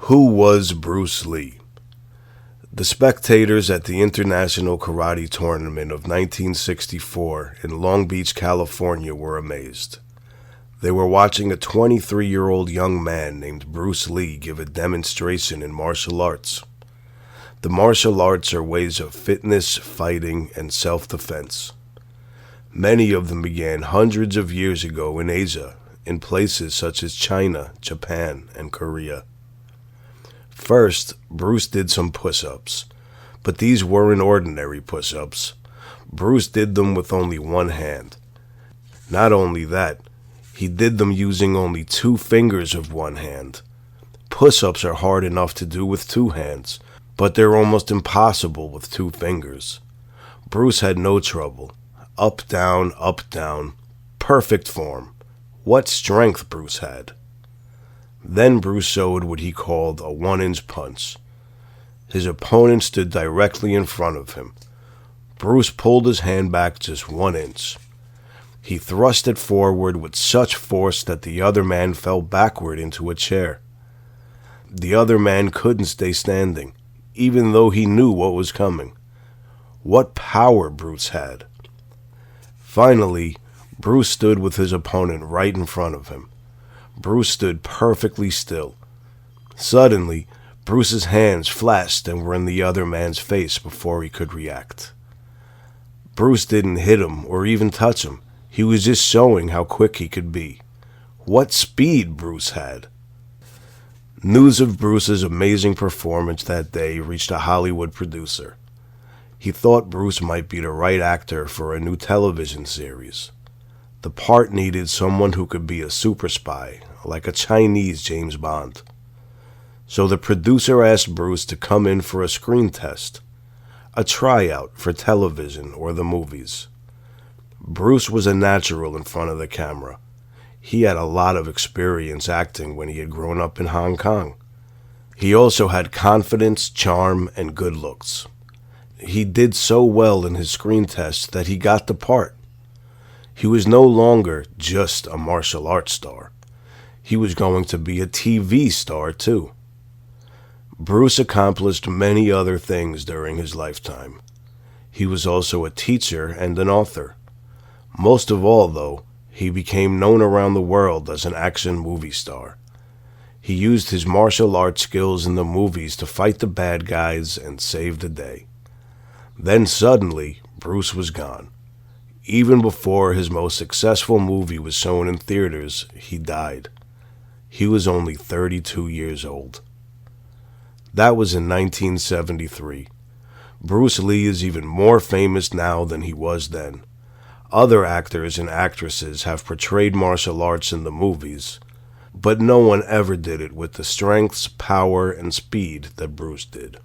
Who was Bruce Lee? The spectators at the International Karate Tournament of 1964 in Long Beach, California were amazed. They were watching a 23-year-old young man named Bruce Lee give a demonstration in martial arts. The martial arts are ways of fitness, fighting, and self-defense. Many of them began hundreds of years ago in Asia, in places such as China, Japan, and Korea. First, Bruce did some push-ups, but these weren't ordinary push-ups. Bruce did them with only one hand. Not only that, he did them using only 2 fingers of one hand. Push-ups are hard enough to do with 2 hands, but they're almost impossible with 2 fingers. Bruce had no trouble. Up, down, perfect form. What strength Bruce had. Then Bruce showed what he called a 1-inch punch. His opponent stood directly in front of him. Bruce pulled his hand back just 1 inch. He thrust it forward with such force that the other man fell backward into a chair. The other man couldn't stay standing, even though he knew what was coming. What power Bruce had! Finally, Bruce stood with his opponent right in front of him. Bruce stood perfectly still. Suddenly, Bruce's hands flashed and were in the other man's face before he could react. Bruce didn't hit him or even touch him. He was just showing how quick he could be. What speed Bruce had! News of Bruce's amazing performance that day reached a Hollywood producer. He thought Bruce might be the right actor for a new television series. The part needed someone who could be a super spy, like a Chinese James Bond. So the producer asked Bruce to come in for a screen test, a tryout for television or the movies. Bruce was a natural in front of the camera. He had a lot of experience acting when he had grown up in Hong Kong. He also had confidence, charm, and good looks. He did so well in his screen test that he got the part. He was no longer just a martial arts star. He was going to be a TV star, too. Bruce accomplished many other things during his lifetime. He was also a teacher and an author. Most of all, though, he became known around the world as an action movie star. He used his martial arts skills in the movies to fight the bad guys and save the day. Then suddenly, Bruce was gone. Even before his most successful movie was shown in theaters, he died. He was only 32 years old. That was in 1973. Bruce Lee is even more famous now than he was then. Other actors and actresses have portrayed martial arts in the movies, but no one ever did it with the strengths, power, and speed that Bruce did.